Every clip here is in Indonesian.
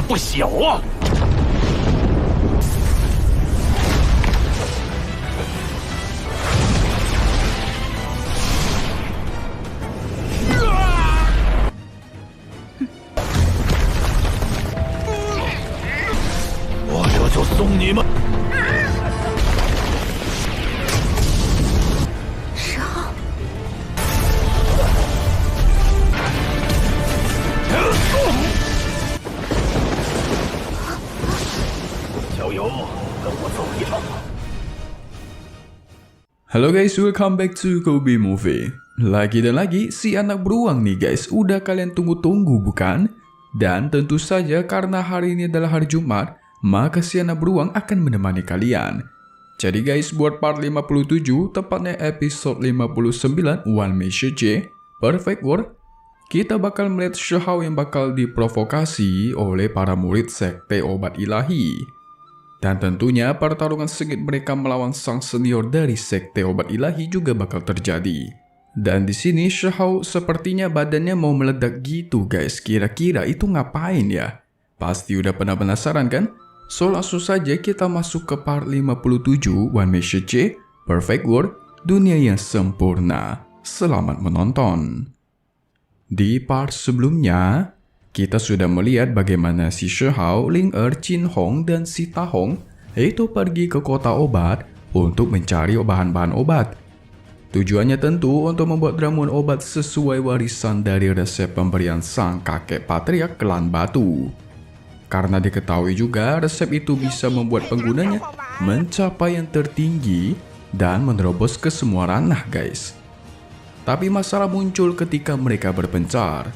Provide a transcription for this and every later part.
不小啊！ 我这就送你们。 10号， 小友，跟我走一趟。 Halo guys, welcome back to Kobe Movie. Lagi dan lagi, si anak beruang nih guys, udah kalian tunggu-tunggu bukan? Dan tentu saja karena hari ini adalah hari Jumat, maka si anak beruang akan menemani kalian. Jadi guys, buat part 57, tepatnya episode 59, One Mission J, Perfect World, kita bakal melihat Xiahou yang bakal diprovokasi oleh para murid sekte obat ilahi. Dan tentunya pertarungan sengit mereka melawan sang senior dari sekte obat ilahi juga bakal terjadi. Dan di sini Xiahou sepertinya badannya mau meledak gitu guys. Kira-kira itu ngapain ya? Pasti udah pernah penasaran kan? So langsung saja kita masuk ke part 57 One Mission J, Perfect World, Dunia yang Sempurna. Selamat menonton. Di part sebelumnya, kita sudah melihat bagaimana si Xiahou, Ling Er, Qin Hong, dan si Ta Hong itu pergi ke kota obat untuk mencari bahan-bahan obat. Tujuannya tentu untuk membuat ramuan obat sesuai warisan dari resep pemberian sang kakek patriark klan batu. Karena diketahui juga resep itu bisa membuat penggunanya mencapai yang tertinggi dan menerobos ke semua ranah guys. Tapi masalah muncul ketika mereka berpencar,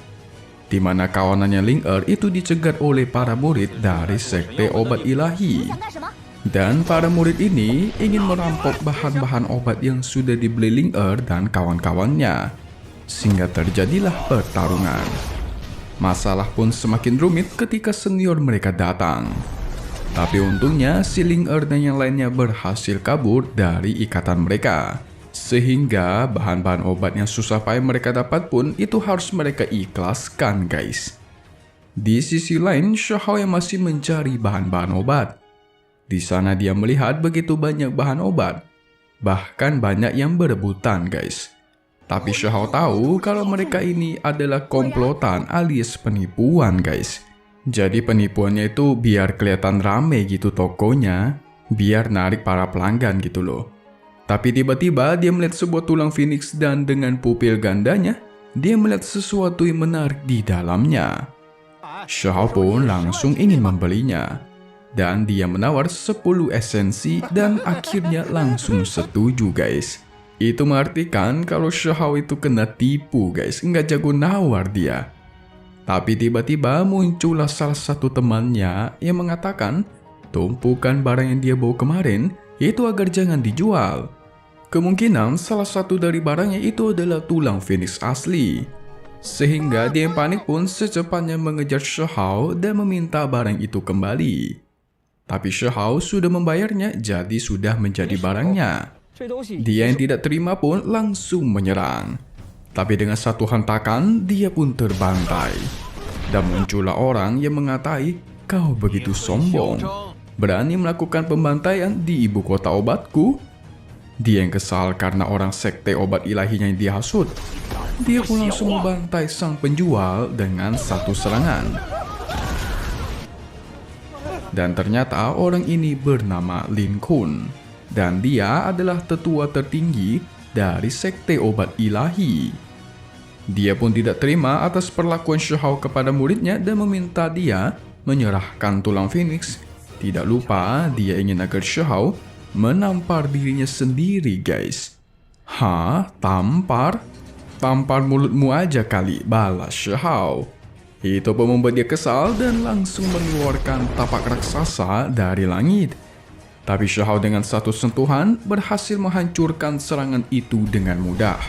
di mana kawanannya Ling Er itu dicegat oleh para murid dari sekte obat ilahi. Dan para murid ini ingin merampok bahan-bahan obat yang sudah dibeli Ling Er dan kawan-kawannya, sehingga terjadilah pertarungan. Masalah pun semakin rumit ketika senior mereka datang. Tapi untungnya si Ling Er dan yang lainnya berhasil kabur dari ikatan mereka. Sehingga bahan-bahan obat yang susah payah mereka dapat pun itu harus mereka ikhlaskan guys. Di sisi lain, Xiahou yang masih mencari bahan-bahan obat. Di sana dia melihat begitu banyak bahan obat. Bahkan banyak yang berebutan guys. Tapi Xiahou tahu kalau mereka ini adalah komplotan alias penipuan guys. Jadi penipuannya itu biar kelihatan rame gitu tokonya, biar narik para pelanggan gitu loh. Tapi tiba-tiba dia melihat sebuah tulang phoenix dan dengan pupil gandanya, dia melihat sesuatu yang menarik di dalamnya. Xiahou pun langsung ingin membelinya. Dan dia menawar 10 esensi dan akhirnya langsung setuju guys. Itu mengartikan kalau Xiahou itu kena tipu guys, nggak jago nawar dia. Tapi tiba-tiba muncullah salah satu temannya yang mengatakan tumpukan barang yang dia bawa kemarin itu agar jangan dijual. Kemungkinan salah satu dari barangnya itu adalah tulang phoenix asli. Sehingga dia yang panik pun secepatnya mengejar Xiahou dan meminta barang itu kembali. Tapi Xiahou sudah membayarnya, jadi sudah menjadi barangnya. Dia yang tidak terima pun langsung menyerang. Tapi dengan satu hentakan, dia pun terbantai. Dan muncullah orang yang mengatai, "Kau begitu sombong, berani melakukan pembantaian di ibu kota obatku?" Dia yang kesal karena orang sekte obat ilahinya yang dihasut. Dia pun langsung membantai sang penjual dengan satu serangan. Dan ternyata orang ini bernama Lin Kun. Dan dia adalah tetua tertinggi dari sekte obat ilahi. Dia pun tidak terima atas perlakuan Xiahou kepada muridnya dan meminta dia menyerahkan tulang phoenix. Tidak lupa dia ingin agar Xiahou menampar dirinya sendiri guys. Hah? Tampar? Tampar mulutmu aja kali, balas Xiahou. Itu pun membuat dia kesal dan langsung mengeluarkan tapak raksasa dari langit. Tapi Xiahou dengan satu sentuhan berhasil menghancurkan serangan itu dengan mudah.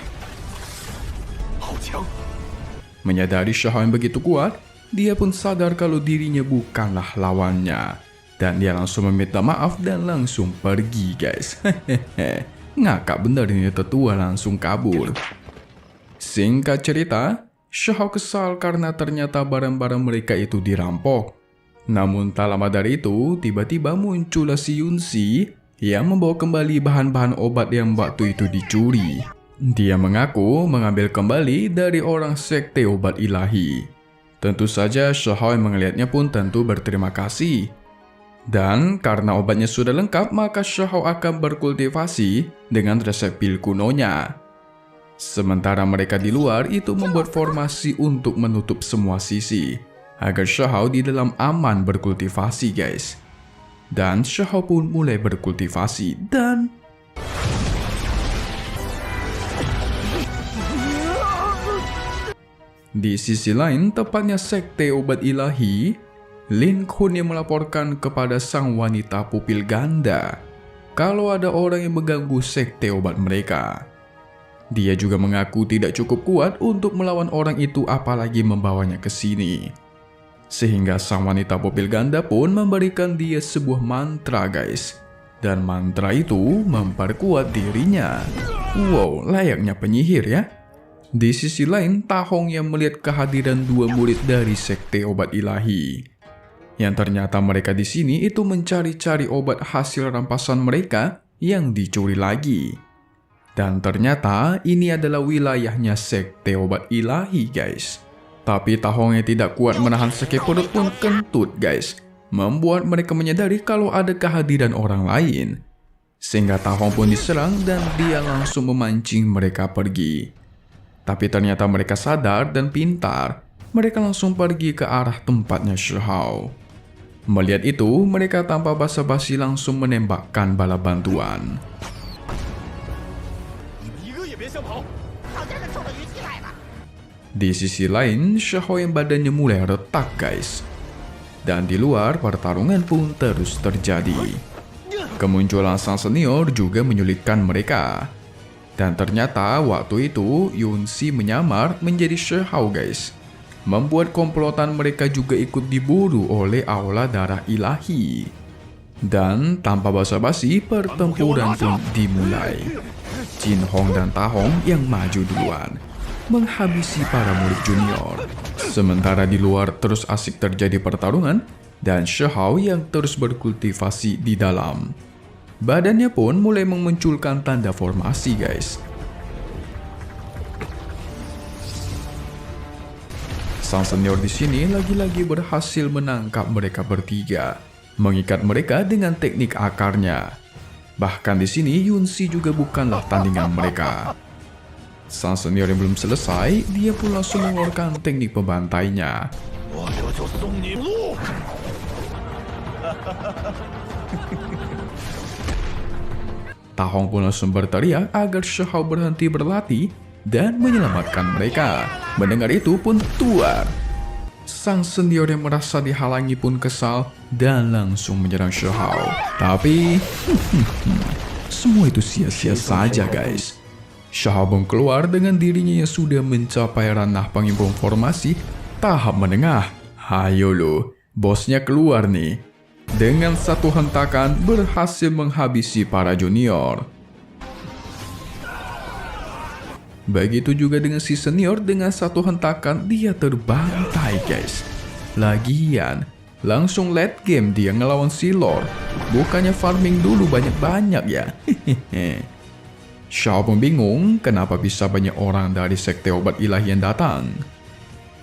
Menyadari Xiahou yang begitu kuat, dia pun sadar kalau dirinya bukanlah lawannya. Dan dia langsung meminta maaf dan langsung pergi guys. Ngakak bener ini tetua langsung kabur. Singkat cerita, Xiahou kesal karena ternyata barang-barang mereka itu dirampok. Namun tak lama dari itu, tiba-tiba muncullah si Yunsi yang membawa kembali bahan-bahan obat yang waktu itu dicuri. Dia mengaku mengambil kembali dari orang sekte obat ilahi. Tentu saja Shahao yang melihatnya pun tentu berterima kasih. Dan karena obatnya sudah lengkap, maka Shahao akan berkultivasi dengan resep pil kunonya. Sementara mereka di luar itu membuat formasi untuk menutup semua sisi, agar Shahao di dalam aman berkultivasi guys. Dan Shahao pun mulai berkultivasi dan... Di sisi lain, tepatnya sekte obat ilahi, Lin Kun yang melaporkan kepada sang wanita pupil ganda kalau ada orang yang mengganggu sekte obat mereka. Dia juga mengaku tidak cukup kuat untuk melawan orang itu apalagi membawanya ke sini. Sehingga sang wanita pupil ganda pun memberikan dia sebuah mantra guys. Dan mantra itu memperkuat dirinya. Wow, layaknya penyihir ya. Di sisi lain, Ta Hong yang melihat kehadiran dua murid dari sekte obat ilahi. Yang ternyata mereka di sini itu mencari-cari obat hasil rampasan mereka yang dicuri lagi. Dan ternyata ini adalah wilayahnya sekte obat ilahi guys. Tapi Ta Hong yang tidak kuat menahan sakit perut pun kentut guys. Membuat mereka menyadari kalau ada kehadiran orang lain. Sehingga Ta Hong pun diserang dan dia langsung memancing mereka pergi. Tapi ternyata mereka sadar dan pintar. Mereka langsung pergi ke arah tempatnya Shahao. Melihat itu, mereka tanpa basa-basi langsung menembakkan bala bantuan. Di sisi lain, Shahao yang badannya mulai retak guys. Dan di luar, pertarungan pun terus terjadi. Kemunculan sang senior juga menyulitkan mereka. Dan ternyata waktu itu Yunsi menyamar menjadi Shahao guys. Membuat komplotan mereka juga ikut diburu oleh aula darah ilahi. Dan tanpa basa-basi pertempuran pun dimulai. Jin Hong dan Ta Hong yang maju duluan menghabisi para murid junior. Sementara di luar terus asik terjadi pertarungan dan Shahao yang terus berkultivasi di dalam. Badannya pun mulai memunculkan tanda formasi guys. Sang senior di sini lagi-lagi berhasil menangkap mereka bertiga, mengikat mereka dengan teknik akarnya. Bahkan di sini Yunsi juga bukanlah tandingan mereka. Sang senior yang belum selesai, dia pun langsung mengeluarkan teknik pembantainya. Ta Hong pun langsung berteriak agar Shahao berhenti berlatih dan menyelamatkan mereka. Mendengar itu pun tuar. Sang senior yang merasa dihalangi pun kesal dan langsung menyerang Shahao. Tapi semua itu sia-sia saja guys. Shahao pun keluar dengan dirinya yang sudah mencapai ranah pengimpun formasi tahap menengah. Hayo lo, bosnya keluar nih. Dengan satu hentakan berhasil menghabisi para junior. Begitu juga dengan si senior, dengan satu hentakan dia terbantai guys. Lagian, langsung late game dia ngelawan si Lord. Bukannya farming dulu banyak-banyak ya. Shao pun bingung kenapa bisa banyak orang dari sekte obat ilahi yang datang.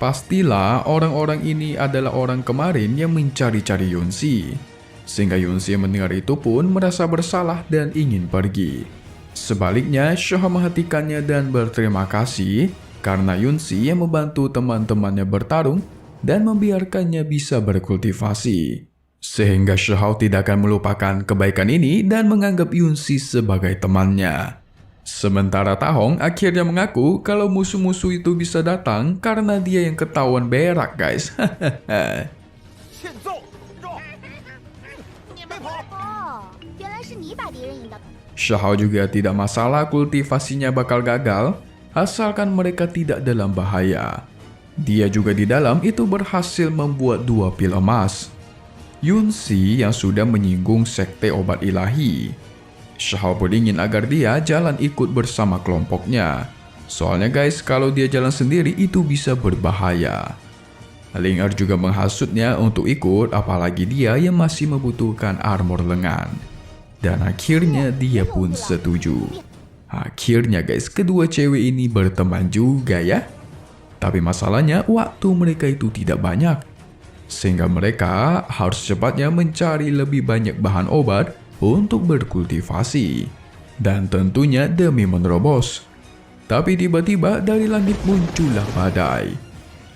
Pastilah orang-orang ini adalah orang kemarin yang mencari-cari Yunsi. Sehingga Yunsi yang mendengar itu pun merasa bersalah dan ingin pergi. Sebaliknya, Shahao menghentikannya dan berterima kasih karena Yunsi yang membantu teman-temannya bertarung dan membiarkannya bisa berkultivasi. Sehingga Shahao tidak akan melupakan kebaikan ini dan menganggap Yunsi sebagai temannya. Sementara Ta Hong akhirnya mengaku kalau musuh-musuh itu bisa datang karena dia yang ketahuan berak guys. Shahao juga tidak masalah kultivasinya bakal gagal asalkan mereka tidak dalam bahaya. Dia juga di dalam itu berhasil membuat 2 pil emas. Yunsi yang sudah menyinggung sekte obat ilahi. Shahao pun ingin agar dia jalan ikut bersama kelompoknya. Soalnya guys, kalau dia jalan sendiri itu bisa berbahaya. Ling Er juga menghasutnya untuk ikut, apalagi dia yang masih membutuhkan armor lengan. Dan akhirnya dia pun setuju. Akhirnya guys, kedua cewek ini berteman juga ya. Tapi masalahnya waktu mereka itu tidak banyak. Sehingga mereka harus cepatnya mencari lebih banyak bahan obat untuk berkultivasi. Dan tentunya demi menerobos. Tapi tiba-tiba dari langit muncullah badai.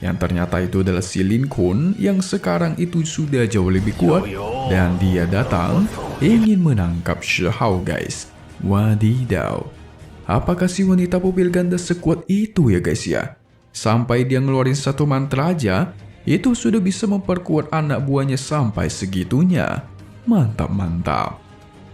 Yang ternyata itu adalah si Lin Kun yang sekarang itu sudah jauh lebih kuat. Dan dia datang ingin menangkap Shi Hao guys. Wadidaw. Apakah si wanita pupil ganda sekuat itu ya guys ya? Sampai dia ngeluarin satu mantra aja, itu sudah bisa memperkuat anak buahnya sampai segitunya. Mantap-mantap.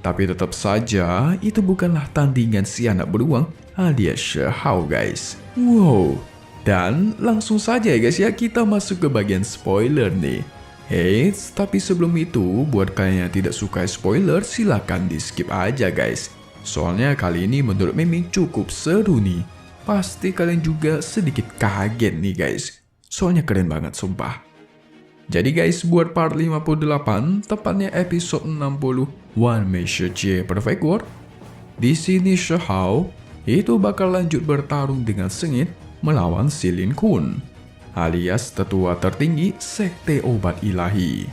Tapi tetap saja, itu bukanlah tandingan si anak beruang alias Shi Hao guys. Wow. Dan langsung saja ya guys ya, kita masuk ke bagian spoiler nih. Eits, tapi sebelum itu, buat kalian yang tidak suka spoiler, silakan di skip aja guys. Soalnya kali ini menurut Mimin cukup seru nih. Pasti kalian juga sedikit kaget nih guys. Soalnya keren banget sumpah. Jadi guys, buat part 58, tepatnya episode 60, One Measure J Perfect World. Di sini Shi Hao itu bakal lanjut bertarung dengan sengit melawan si Lin Kun, alias tetua tertinggi sekte obat ilahi.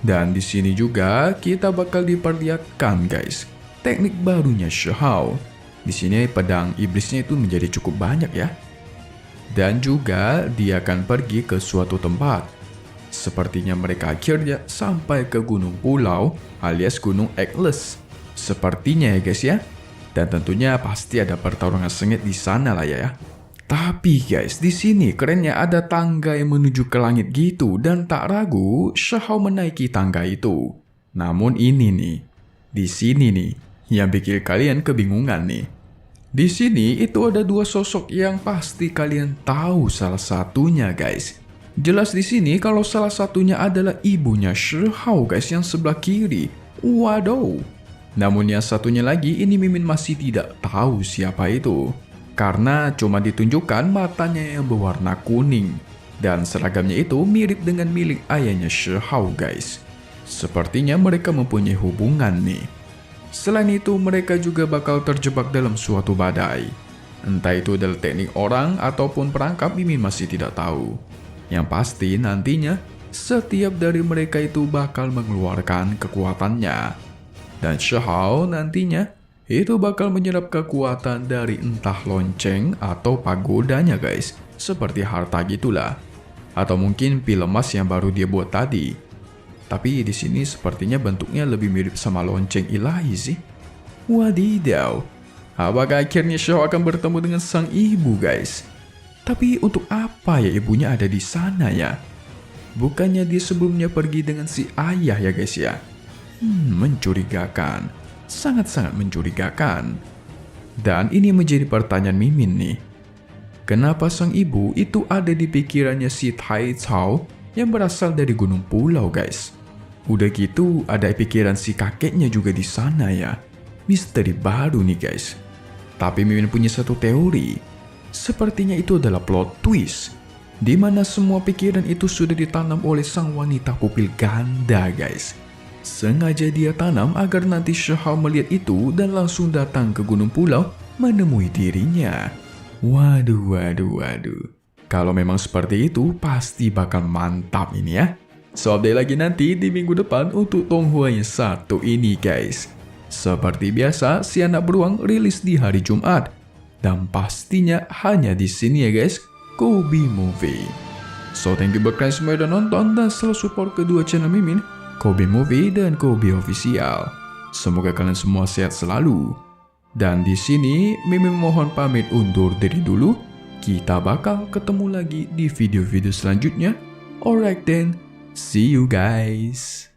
Dan di sini juga kita bakal diperlihatkan guys, teknik barunya Shi Hao. Di sini pedang iblisnya itu menjadi cukup banyak ya. Dan juga dia akan pergi ke suatu tempat. Sepertinya mereka akhirnya sampai ke Gunung Pulau alias Gunung Atlas. Sepertinya ya guys ya. Dan tentunya pasti ada pertarungan sengit di sana lah ya. Tapi guys, di sini kerennya ada tangga yang menuju ke langit gitu dan tak ragu Shi Hao menaiki tangga itu. Namun ini nih, di sini nih yang bikin kalian kebingungan nih. Di sini itu ada dua sosok yang pasti kalian tahu salah satunya guys. Jelas di sini kalau salah satunya adalah ibunya Shi Hao guys yang sebelah kiri. Waduh. Namun yang satunya lagi ini Mimin masih tidak tahu siapa itu. Karena cuma ditunjukkan matanya yang berwarna kuning. Dan seragamnya itu mirip dengan milik ayahnya Shi Hao guys. Sepertinya mereka mempunyai hubungan nih. Selain itu mereka juga bakal terjebak dalam suatu badai. Entah itu adalah teknik orang ataupun perangkap, Mimin masih tidak tahu. Yang pasti nantinya setiap dari mereka itu bakal mengeluarkan kekuatannya. Dan Shi Hao nantinya itu bakal menyerap kekuatan dari entah lonceng atau pagodanya guys. Seperti harta gitulah. Atau mungkin pil emas yang baru dia buat tadi. Tapi di sini sepertinya bentuknya lebih mirip sama lonceng ilahi sih. Wadidaw. Apakah akhirnya Shi Hao akan bertemu dengan sang ibu guys? Tapi untuk apa ya ibunya ada di sana ya? Bukannya dia sebelumnya pergi dengan si ayah ya guys ya? Mencurigakan. Sangat-sangat mencurigakan. Dan ini menjadi pertanyaan Mimin nih. Kenapa sang ibu itu ada di pikirannya si Tai Cao yang berasal dari Gunung Pulau guys? Udah gitu ada pikiran si kakeknya juga di sana ya. Misteri baru nih guys. Tapi Mimin punya satu teori. Sepertinya itu adalah plot twist. Di mana semua pikiran itu sudah ditanam oleh sang wanita pupil ganda guys. Sengaja dia tanam agar nanti Shi Hao melihat itu dan langsung datang ke Gunung Pulau menemui dirinya. Waduh. Kalau memang seperti itu pasti bakal mantap ini ya. So update lagi nanti di minggu depan untuk Tonghua yang satu ini guys. Seperti biasa si anak beruang rilis di hari Jumat. Dan pastinya hanya di sini ya guys, Kobe Movie. So thank you buat kalian semua yang udah nonton dan selalu support kedua channel Mimin, Kobe Movie dan Kobe Official. Semoga kalian semua sehat selalu. Dan di sini Mimin mohon pamit undur diri dulu. Kita bakal ketemu lagi di video-video selanjutnya. Alright then, see you guys.